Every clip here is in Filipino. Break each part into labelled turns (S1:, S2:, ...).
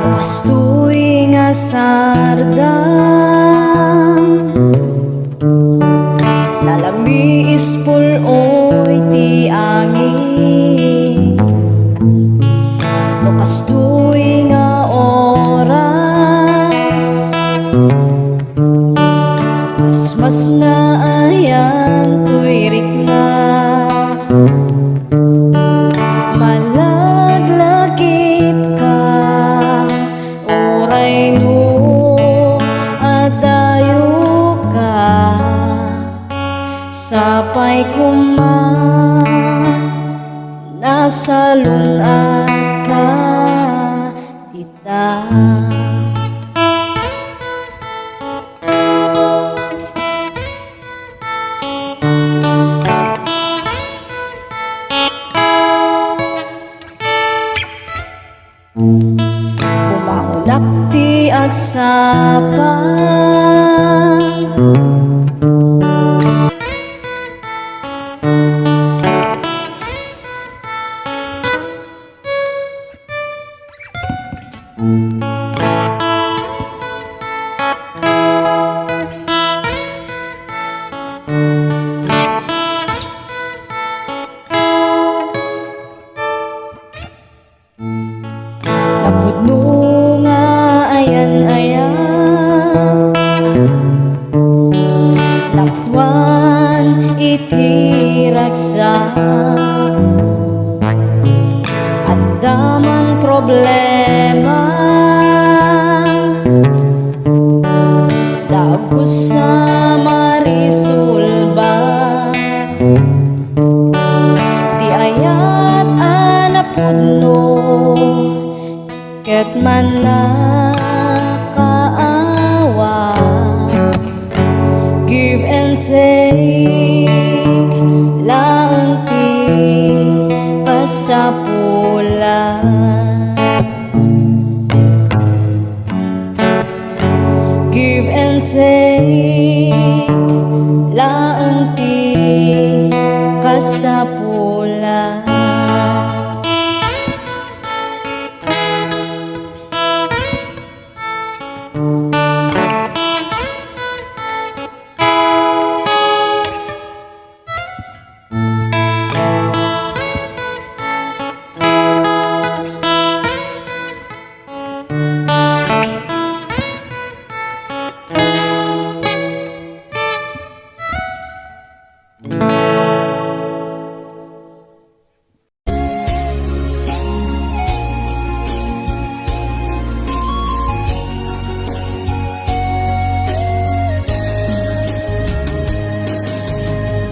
S1: Bukas tuwing asardang lalami ispuloy ti angin. Bukas tuwing oras mas na ayan tuwirik na malaglagip ka oray no adayo ka sapay kuma nasa lunat ka tita. Bumaulak ti agsapang napudno nga ayan-ayan lakwan iti ragsak at damang problema dagos sa marisulba di ayat anapudno ket man nakaawa. Give and take lang ti pasapulan. Give and take lang ti kasapulan.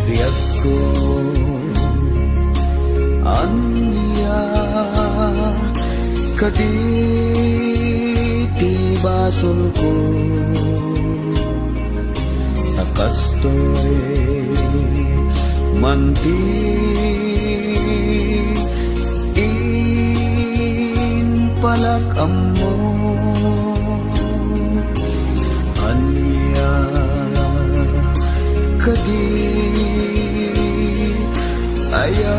S2: Biag ko anya kaditi basol ko nakastoy manti in palak amo anya kadi aya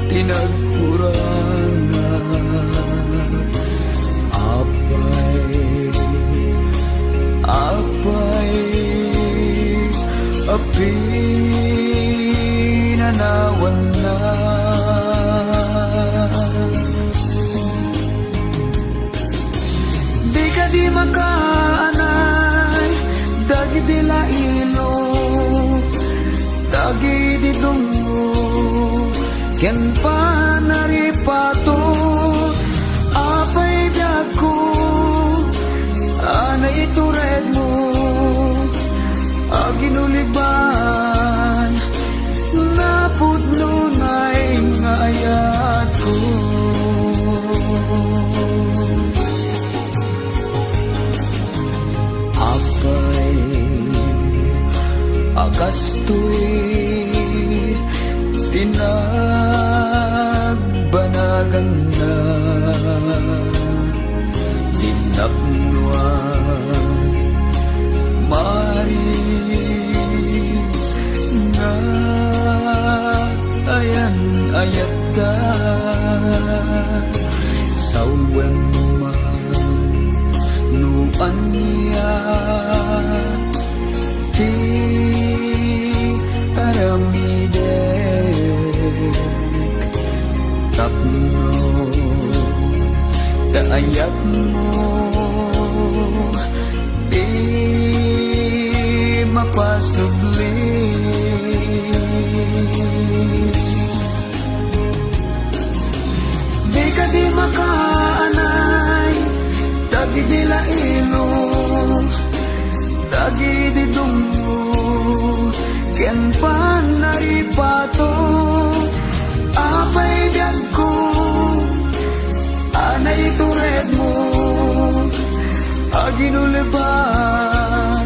S2: tinagkurangan apay api nanawan na di ka di makaanay dagi di lailo dagi di dungo ken panaripato apay dako ana itured mo aginuliban napudno na nga ayat ko dinaknuan maris nga ayan ayat ka sawen man nuan niya ti aramide tapno kaayat mo di mapasubli di ka di makaanay dagi di laino dagi di dungo ken panaripato apay biyag ko anay tured mo aginuliban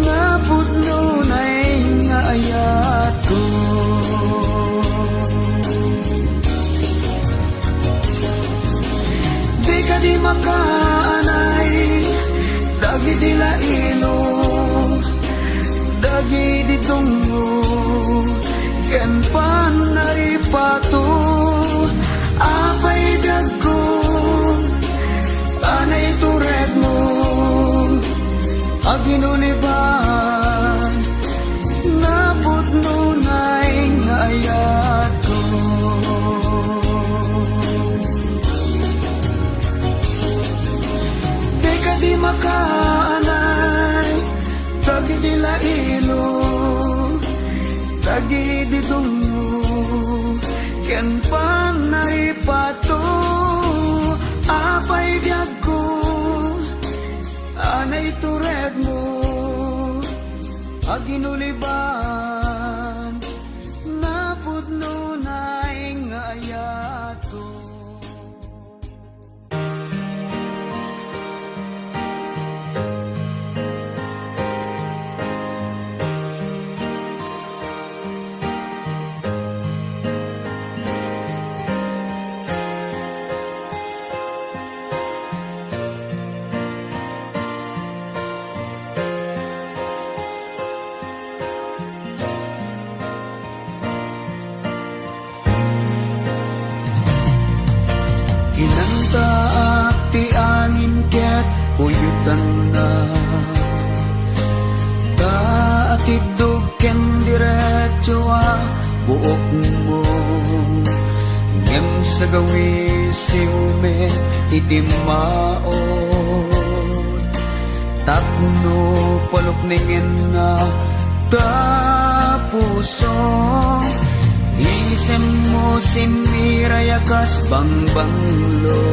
S2: nga putno na'y nga ayat ko di ka di makaanay dagi di laino dagi di tungo ken panaripato apay biyag ko anay tured mo aginuliban naputno na'y nga ayat ko di ka di makaanay dagi di laino dagi di dungo ken panaripato apay biyag ko anay tured mo aginuliban napudno na'y nga ayat ko Kinanta at ti angin ket puyutan na kaatidog ken diretso buok mo ngem sa gawi siumet itimaot tapno palukningen na tapuso isem mo simirayakas bangbanglo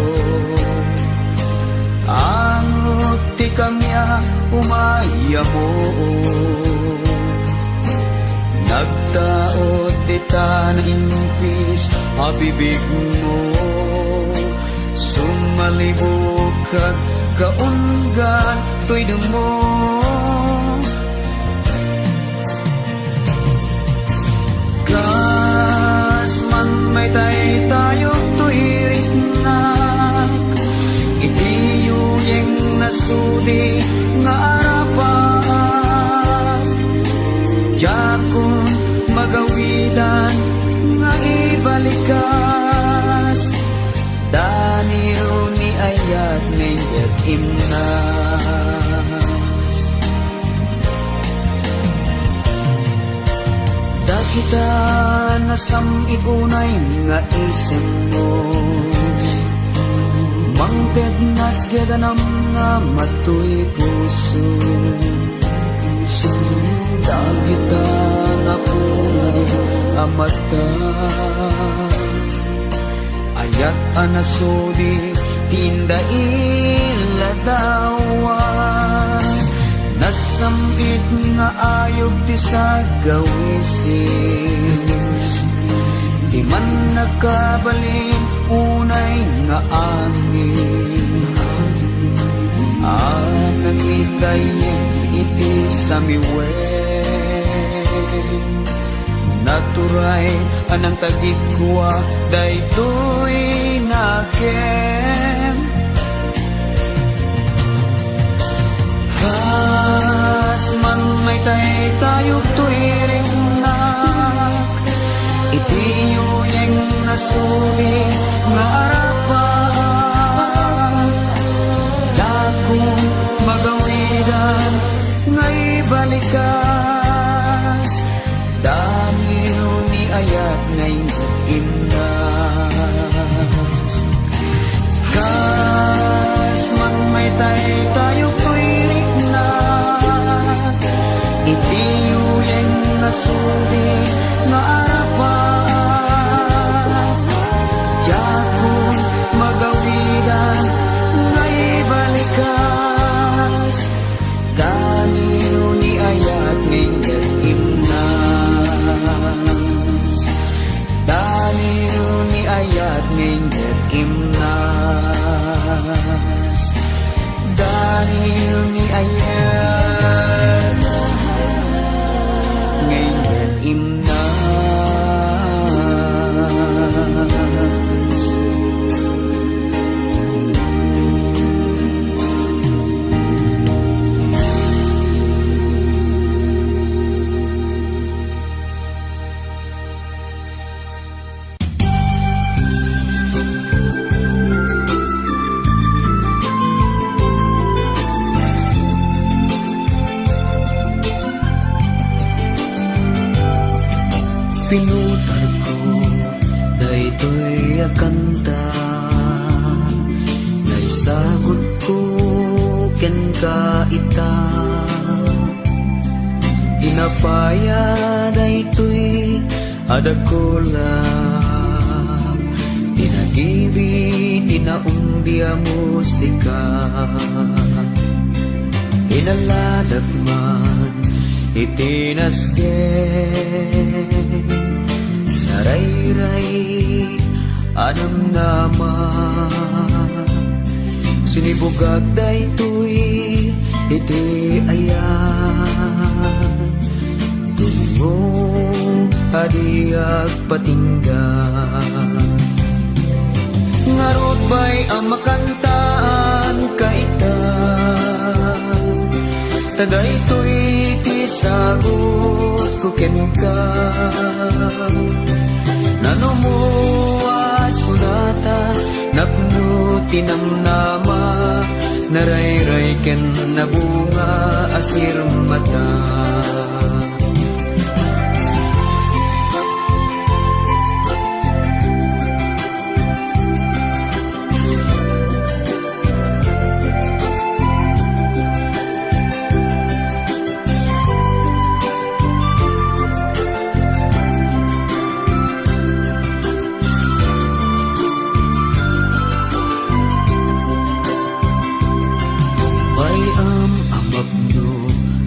S2: angot ti kamya umaya mo nagtaot dita na impis abibig mo sumalibog kag kaunggan to'y dumo may tay tayo tuirik na itiyuyeng nasudi nga arapan jakon magawidan nga ibalikas daniyo ni ayat nengyat imnas kita nasamit unay nga isem mo mangped nas gedanam nga matuy puso dagita na punay amata ayat anasudi tinda iladawan nasambit nga ayog ti sa gawisis di man nakabalin unay nga angin nangitay iti samiwen naturay anang tagikwa daytoy nakem kanta naisagot ko ken ka ita inapaya daytoy adakulam tinagibit tinaumbia musika inaladat man itinasgen narayray anam naman sinibugag daytoy iti ayan dungo adiag patinggan ngarod bay ang makantaan kaita tadaytoy ti sagot ko ken ka nanumuwa sunata napno tinamnama narayray ken nabunga asir mata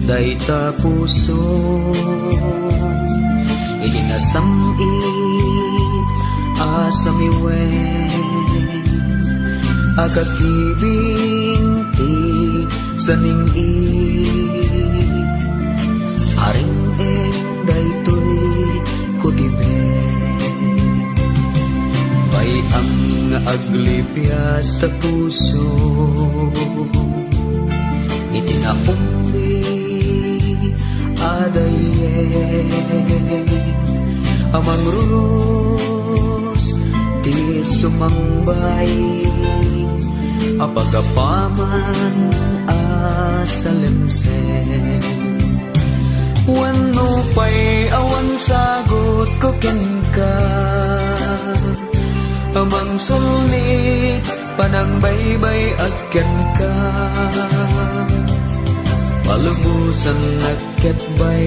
S2: dayta puso ilinasambit asamiwen agakibing ti saningit aring daytoy kutiben bayang aglipias ta puso itinaumbi adayen amang rurus ti sumangbay apagapaman asalemsen wano pa'y awan sagot ko ken ka amang sulit panang baybay at ken ka palubusan nagket bay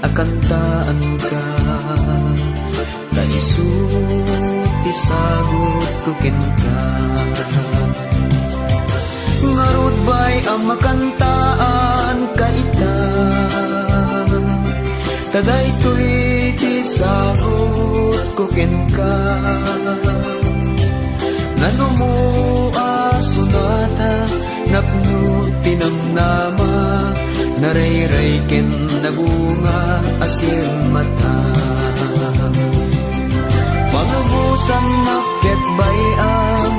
S2: akantaan ka naisu tisagot ko ken ka ngarud bay ang makantaan kaita tadaytoy tisagot ko ken ka nanumua sunata napno tinamnama narayray ken nabunga asir mata palubusan naket bayam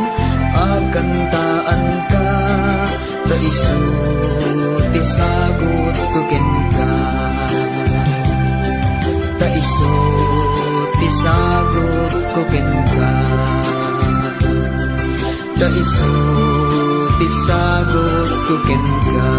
S2: akantaan ka daisu tisagot ko ken ka daisu tisagot ko ken ka daisu tisagot ko ken ka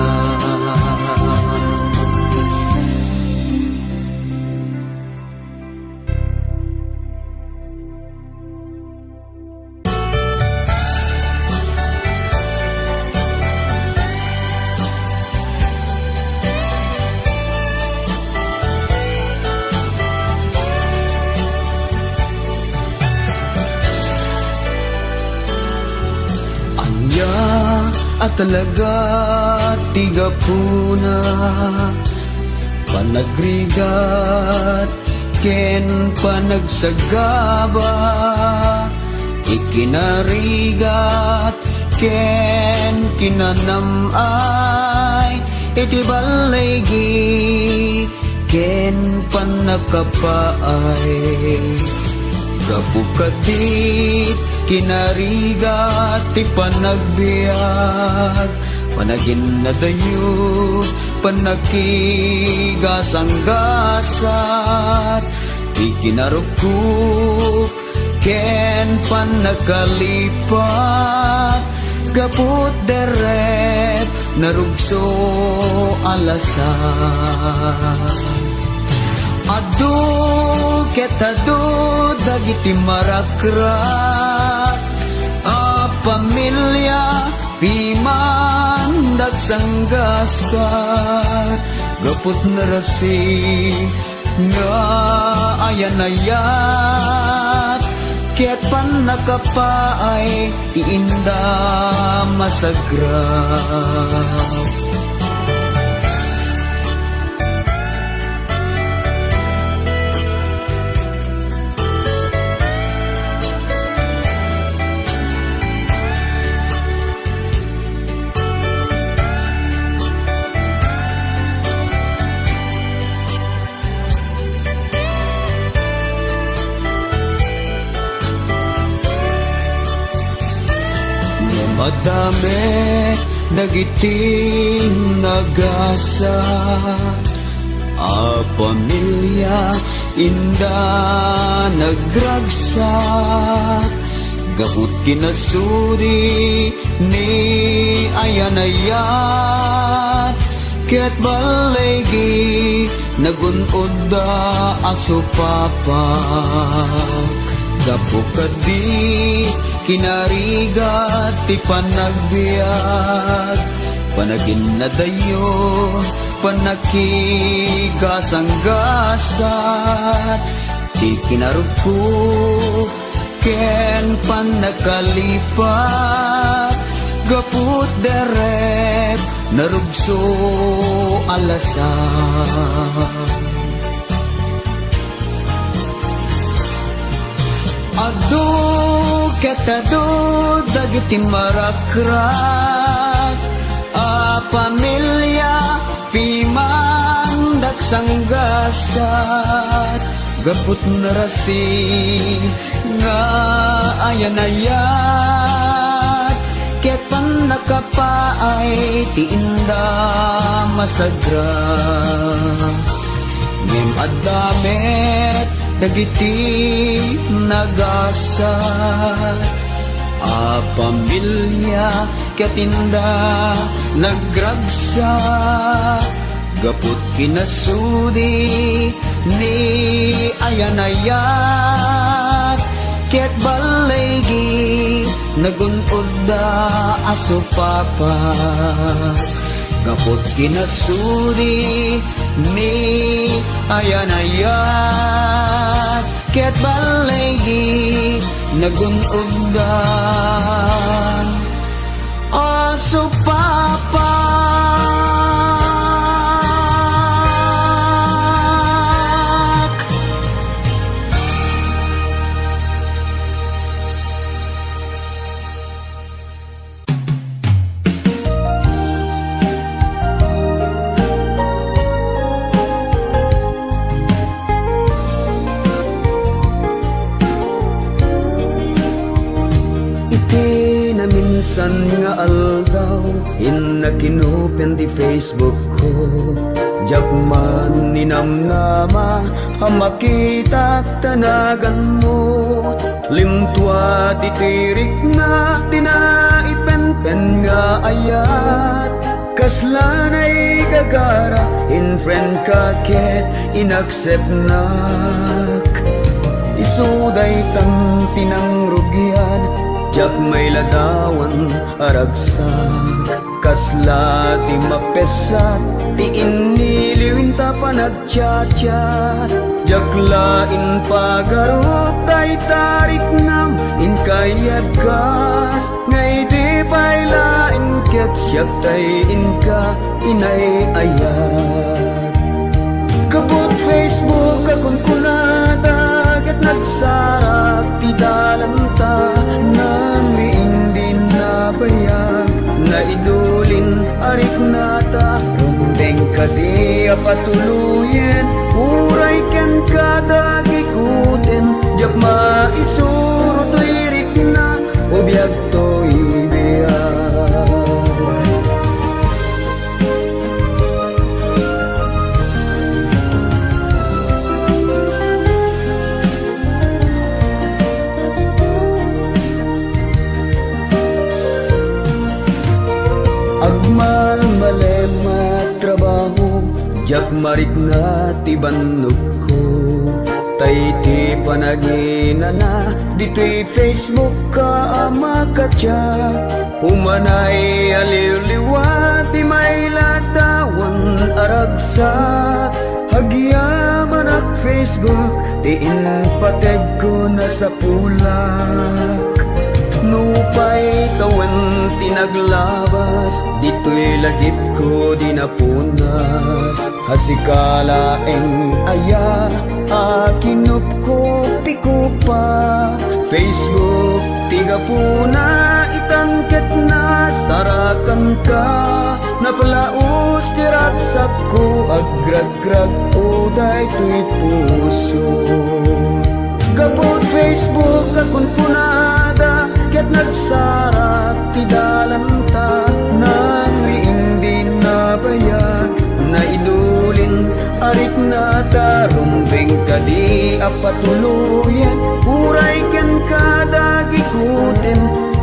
S2: at talaga tigapuna panagrigat ken panagsagaba ikinarigat ken kinanamay iti balaygi ken panakapaay kabukatit kinarigat ti panagbiag panagin na dayo panakigasanggasat ikinarugkuk ken panagkalipat kaput deret narugso alasan Adu ketadu dagiti marakrat a pamilya piman dagsanggasat gaput narasi nga ayan-ayat ket pan nakapaay iinda masagrap. Madami dagiting nagasa a pamilya inda nagragsak gabut kinasuri ni ayan-ayat ket balegi nagunod da asupapak gapukadi kinarigat ti panagbiag panagin na dayo panakigasanggasat ti kinarugko ken panakalipat gaput derep narugso alasan. Adu ketadu dagiti marakrat a pamilya piman dagsanggasat gaput narasi nga ayan-ayat ket pan nakapaay ti inda masagrap. Ngem addamet dagiti nagasat a pamilya katinda nagragsak gaput kinasudi ni ayan-ayat ket balegi nagunod da asupapak gaput kinasudi ni ayan-ayat ket balegi nagunundan asupapak.
S3: Minsan nga aldaw inakinupen di Facebook ko Jakman ninamnama makita tanagan mo Limtua titirik na tinaipen-pen nga ayat Kaslanay gagara in friend ka ket inaccept nak Isuday tan pinangrugyan Jak may ladawan aragsak Kasla ti mapesat Ti iniliwin ta panagchat-chat Jak lain pagarup tay tarik nam In kayat gas Ngay di pa'y lain ket siyak tay inka inay ayat Kabut Facebook akong kunada Ket nagsarak ti dalanta Nang hindi nabayag Na idulin arik nata Rumbeng ka di apatuluyen Uray ken kada gikutin Jak maisuro to'y rik na Ubiyag to'y biyag Agmal malema trabaho Jak marik na tibannog ko tay ti panagina na dito'y Facebook ka makatya humanay aliliwa ti may latawan aragsa hagyaman ak Facebook ti inpateg ko na sa pulak nupay kawan tinaglabas dito'y lagip ko dinapunas hasikalaeng aya akinop ko piko pa Facebook tiga puna itangket na sarakan ka napalaos tiraksak ko agrag-grag uday to'y puso gabot Facebook akon punada ket nagsarak ti dalanta nang riing di nabayag na idulin arit na tarumbeng kadi apatuluyan uray ken kadagi kutin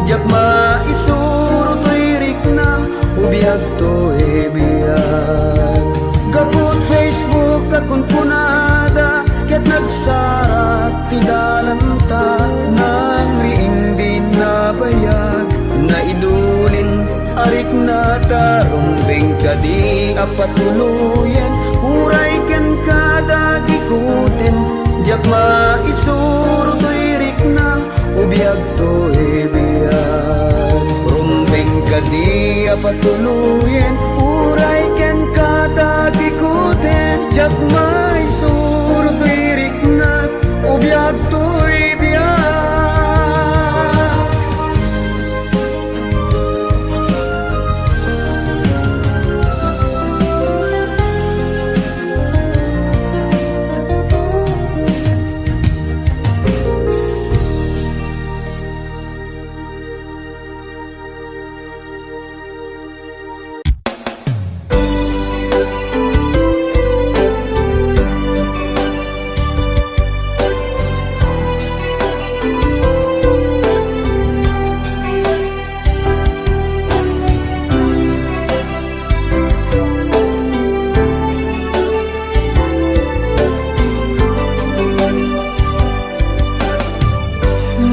S3: jak maisuro to'y rikna ubiyag to'y biyag gabot Facebook akon punada ket nagsarak ti dalanta nang riing di nabayag na idulin arit na tarumbeng kadi apatuluyan uray ken kadagi kutin jak maisuro to'y rikna ubiyag to'y biyag rumbeng kadi apatuluyan uray ken kadagi kutin jak maisuro to'y rikna ubiyag to'y biyag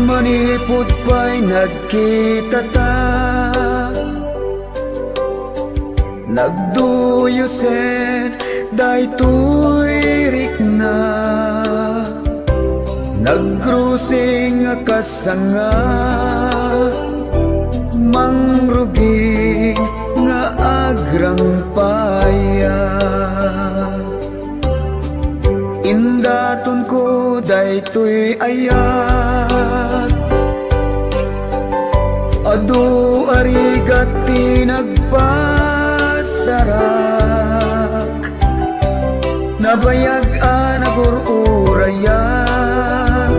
S3: manipod pa'y nagkita ta nagduyusen daytoy rikna nagrusing kasanga mangruging nga agrang paya indaton ko daytoy ayat adu arigat tinagpasarak nabayag nagururayak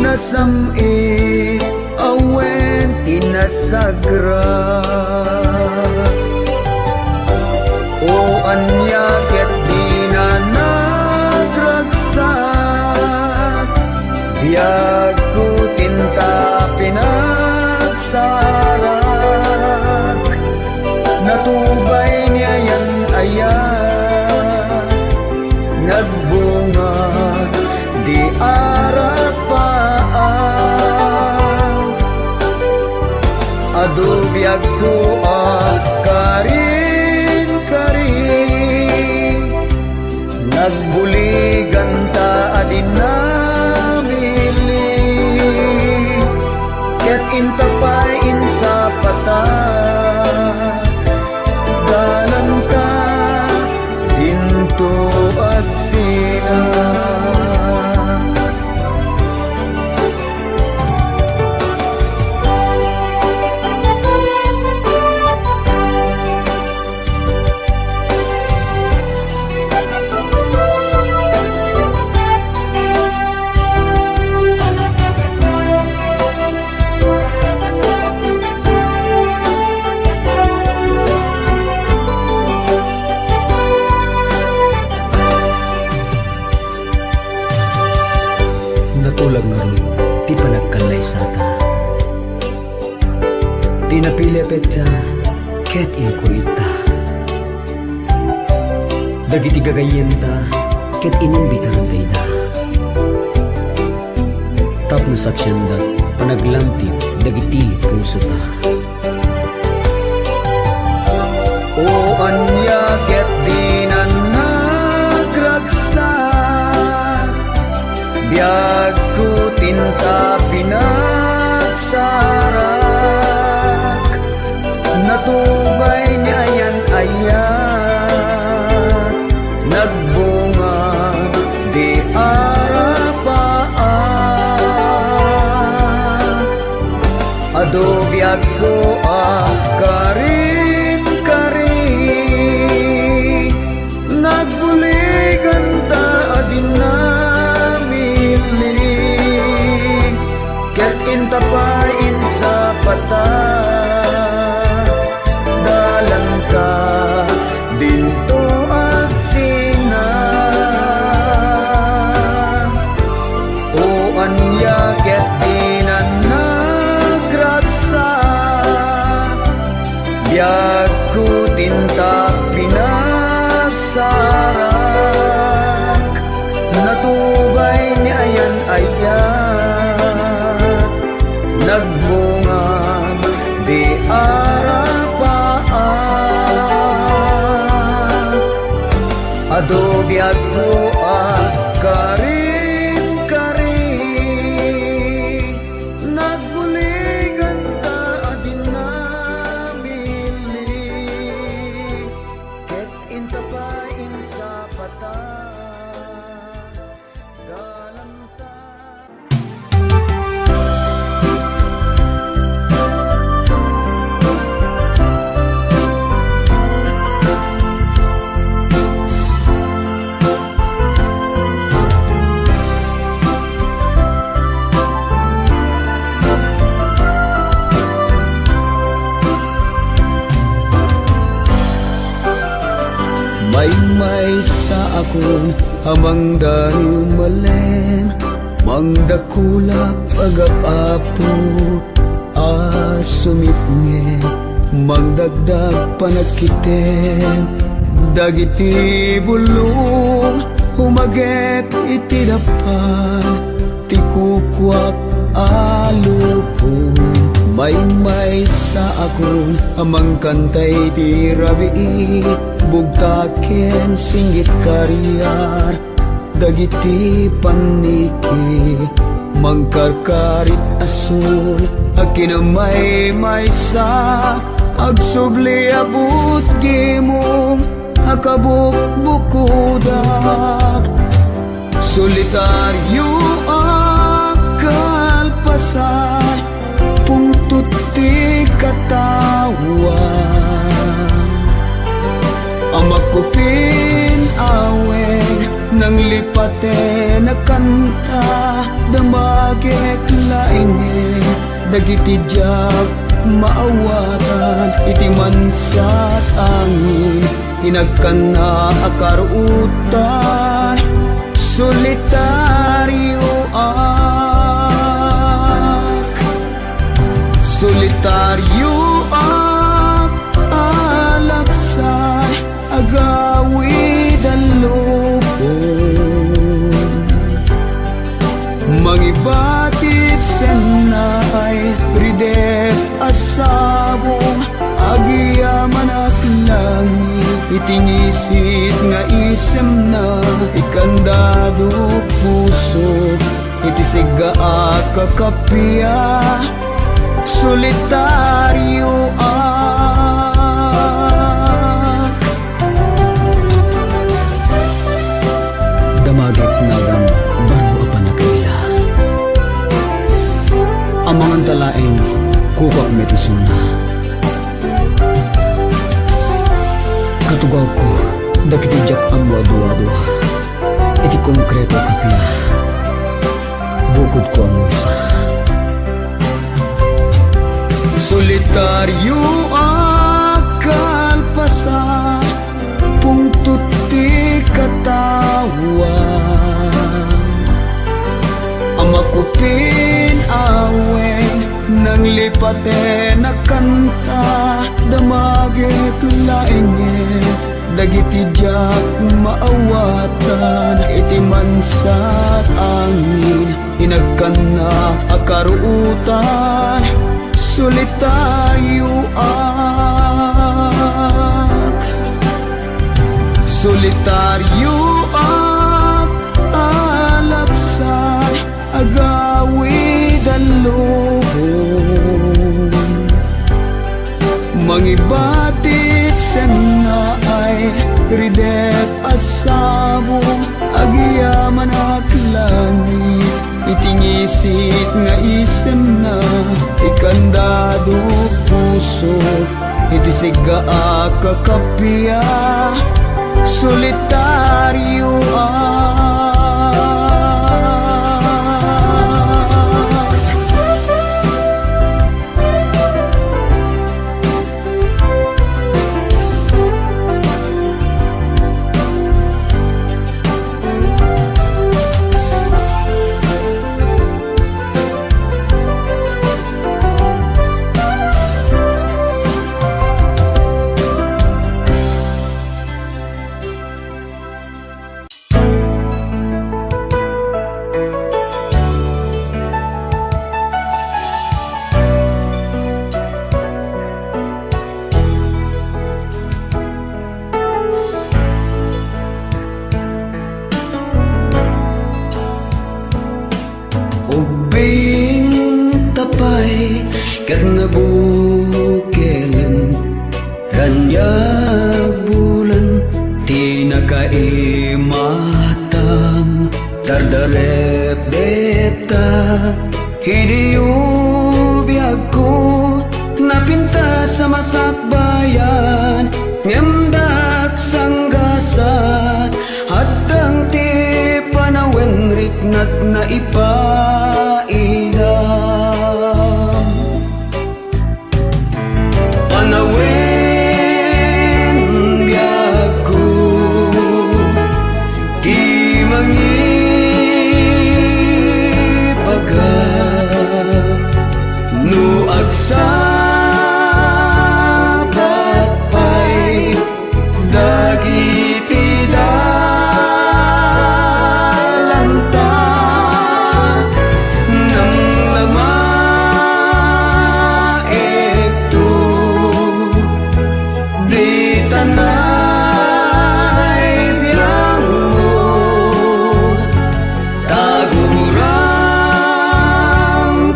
S3: nasami awen tinasagra o anya ket di na nagragsak biyag ko tinta pinagsarak natubay niya yan ayan nagbunga di arak paan adubiyag ko at karin nagbuligan ta adin namili ket intapay insa pata dalan ka dinto at sina natulag nga rin, ti panagkalay sa ta. Tinapili peta, ket inkurita. dagiti gagayenta, ket inimbitahan tayo da. Tapno saksyan da, panaglantik, dagiti puso ta. O anya ket di na nagragsak, biag ko tinta pinagsarak, natubay niya yan ayat, nagbunga di arapaan. Ado biag ko karin-karin, nagbuligan ta adin namili, ket intapain sa pata, dalan ka dinto at sina. O anya ket di na nagragsak, biag ko tinta pinagsarak, natubay ni ayan ayat, nagbunga di arapaan. Ado biag ko karin-karin, nagbuligan ta adin namili, ket intapain sa pata, dalan ta. May sa akon amang dayo malen, mangdakula pagapapo asumipnge, mangdagdag panakitem, dagiti bulong humagep iti dapan, tikukwak alupong. May sa akon amang kantay di rabii, bugtaken singgit karyar, dagiti paniki, mangkarkarit asul, akinamay maysa, agsubli abut gimong, akabukbukudak, solitaryo akalpasay, pungtut ti katawan, amakupin awen nang lipate na kanta, damagek lainge, dagiti jab maawatan, iti mansat angin, hinagkana akarutan, solitaryo solitaryo alapsay, agawid ang lubong, mangibatid senay, ridep asabong, agiyaman at langit, itingisit nga isem na, ikandado puso, itisiga at kakapya, solitaryo damagit nagan baro apan nagkaila, amangan talaeng kukak metisuna, katugaw ko dakitijak ang wadu-wadu, iti konkreto kapila, bukod ko ang isa. Solitaryo akalpasa, pungtut ti katawan, amakupin awen nang lipate na kanta, damagek lainge, dagiti diak maawatan, iti mansat angin, inagkan na akaruutan, solitario ak alapsan, agawid ang lubong, mangibatit sen na ay ridet asamo, agyaman ak langit, itingisit nga isem na ikandado puso, iti siga kakapya solitario ubing tapay kat nabukelan, kanyag bulan ti nakaimatang, tardarep deta hiniubiyag ko, napinta sa masakbayan, ngemdak sanggasat, hadang ti panawen riknat na ipaidam. Panawen biyag ko, ti mangipagap, no agsabat pa'y dagiti dalanta, nang namaekto di tanay biyang mo, taguram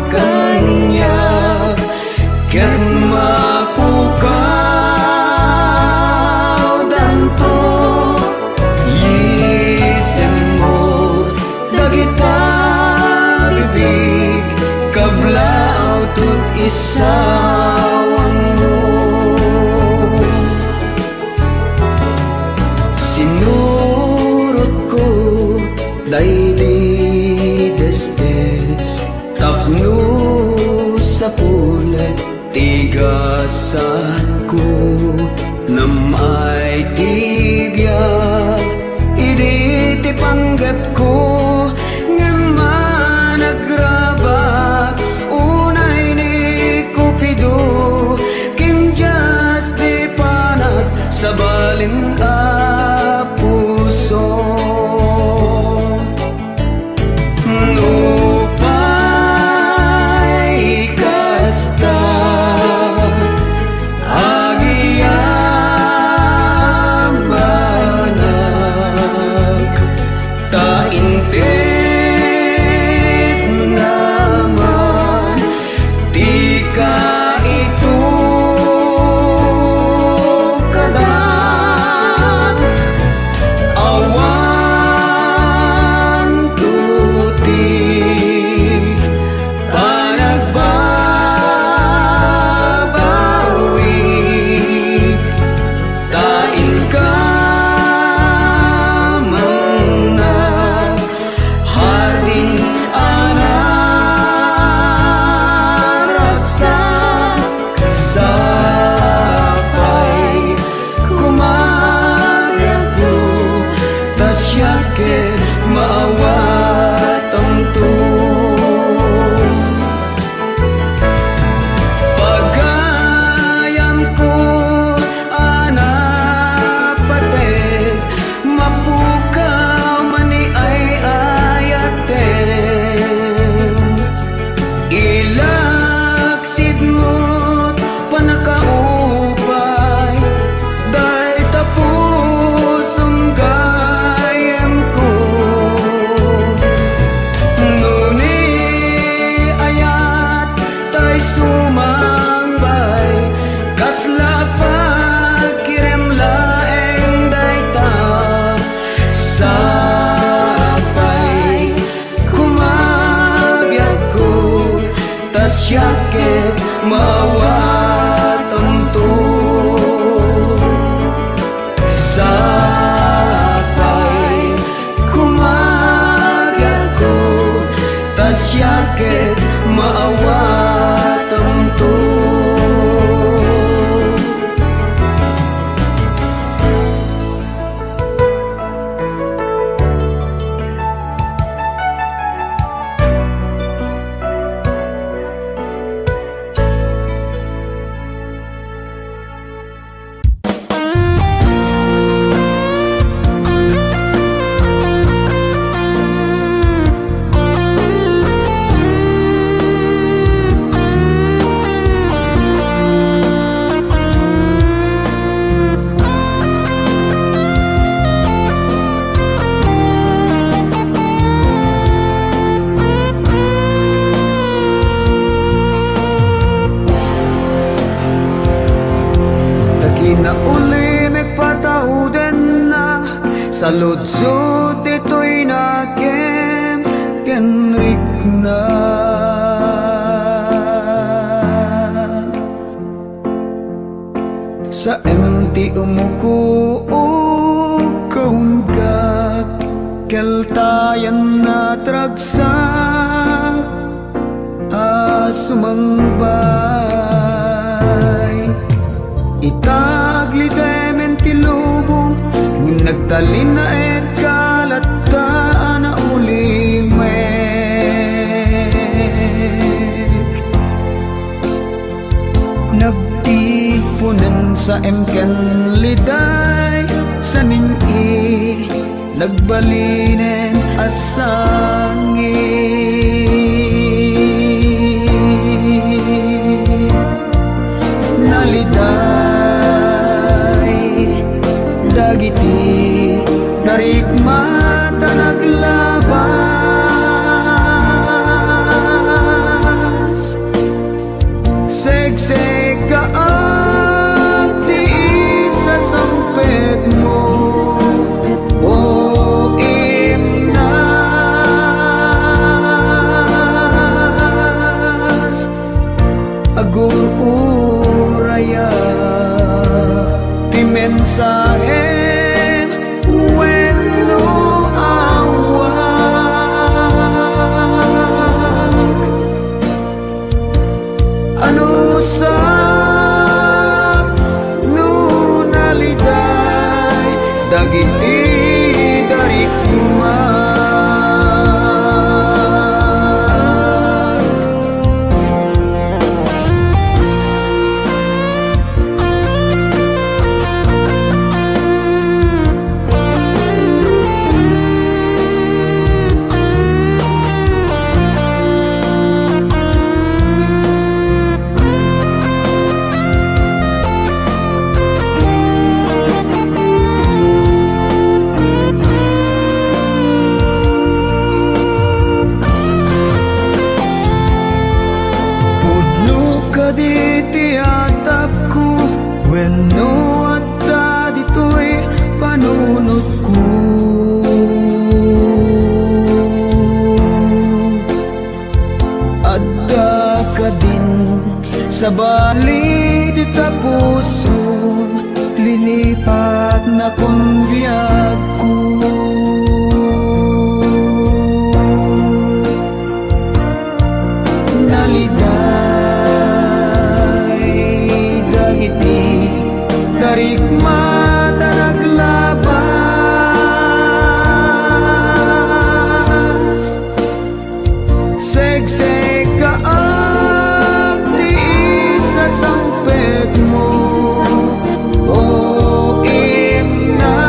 S3: kanya ket mapukaw danto, yisem mo dagita bibig, kablaw tut isawang mo. Sinurot ko daydi destes, tapno sa pulet tigasan ko, namay tibiyag idi ti panggap ko, ngem managrabak unay ni Cupido, kimjas di panat sa balin a puso. Nupay kasta agiyang banag, taintit naman di ka ito kada
S2: Kinauli may patauden na sa lutsod ito'y nagem kenrik na. Sa empty umuko kaunggak keltayan na tragsak sumangbay itagli demen tilubong nagtalin na et kalataan na ulimek nagtipunan sa emken liday sa ning-i nagbalinen asangin naliday dagiti narikmata naglabas segseg kaag di isa sampet mo o imnas agur uraya ti mensahe wenno awag ano sa nunaliday dagiti darikma kaditi atap ko wenno at dito'y panunod ko adda ka din sa bali di tapuson lilipat na kung biyag ko darikmata naglabas segseg kaag di isa sampet mo o imnas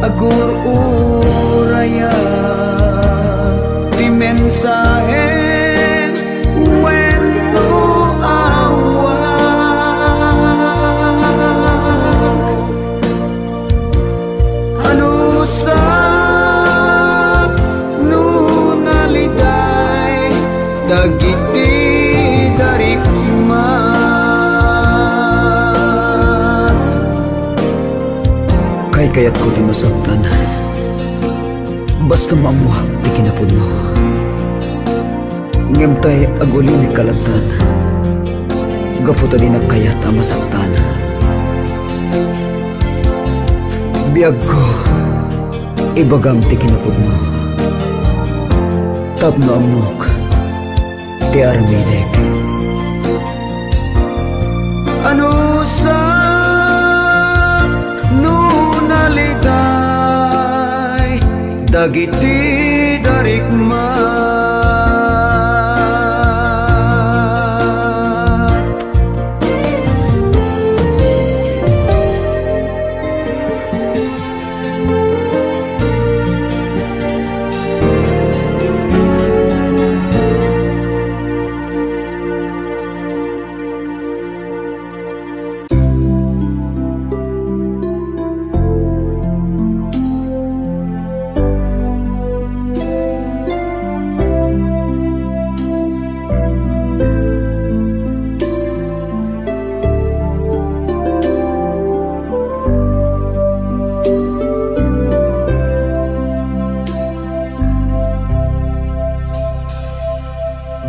S2: agur uraya ti mensahe dagiti darikma
S3: Kay kayat ko di masaktan basta mamuhak di kinapuno ngemtay aguli ni kalatan gaputa di na kayat ang masaktan biyag ko ibagam ti kinapuno tapno amok ti arminek
S2: ano sa nunaliday dagiti darikma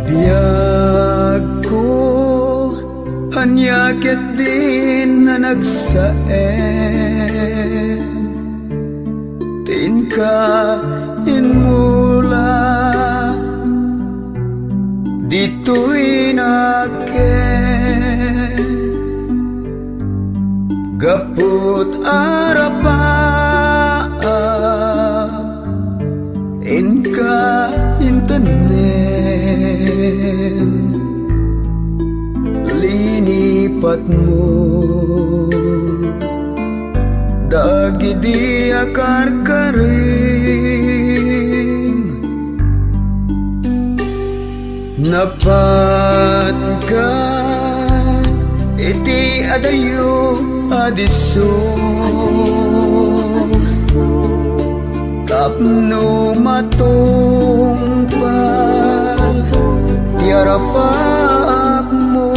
S2: Biyag ko hanyakit din na nagsaen Tin ka inmula dito'y naken Gaput arapaap Inka intanem Linipat mo Dagi di akar karim Napatkan iti adayo adiso Tapno matungpal tiarapap mo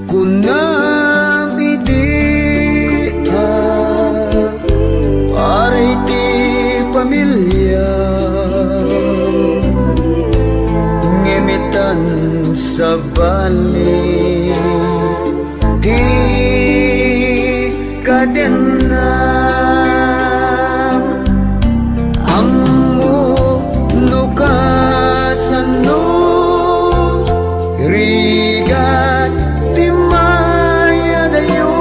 S2: Kunam idiak para iti pamilya Ngemitan sa bali Di kadenam Ang mo lukasan no Rigat timaya dayo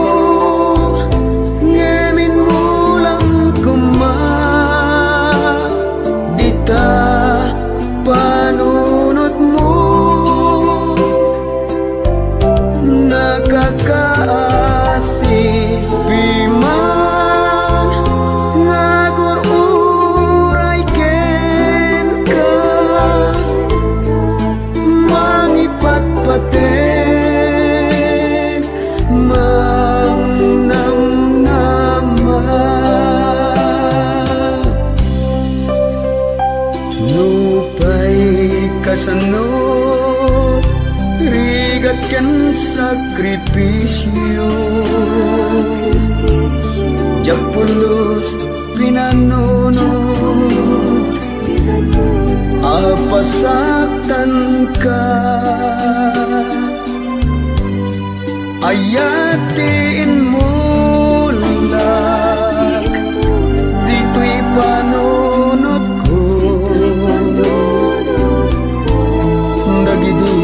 S2: Ngemin mo lang kuma Dita panunot mo Nakakaasi piman Ngagur uray ken ka Mangipatpaten Mangnamnama Nupay kasanot Rigat ken sakripisyo Japulos pinanunod Apasaktan ka Ayatiin mo lang Dito'y panunod ko Dagidi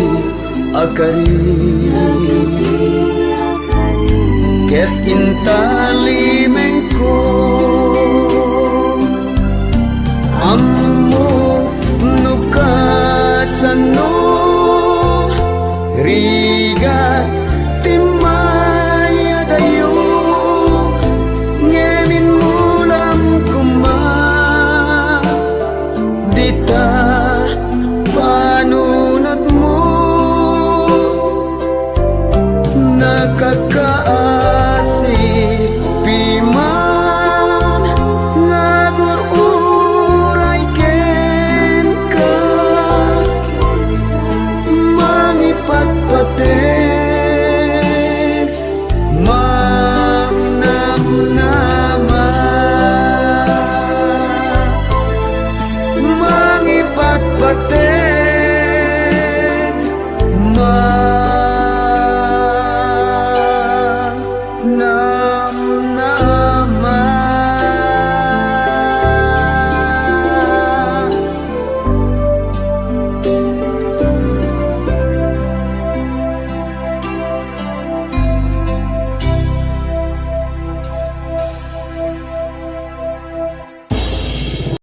S2: akari Ket intalimeng ko Ammo nukasan no Rigat timaya dayo Ngemin mo lang kuma Dita panunot mo Nakakaasi piman Ngagur uray ken ka Mangipatpaten Mangnamnama Mangipatpaten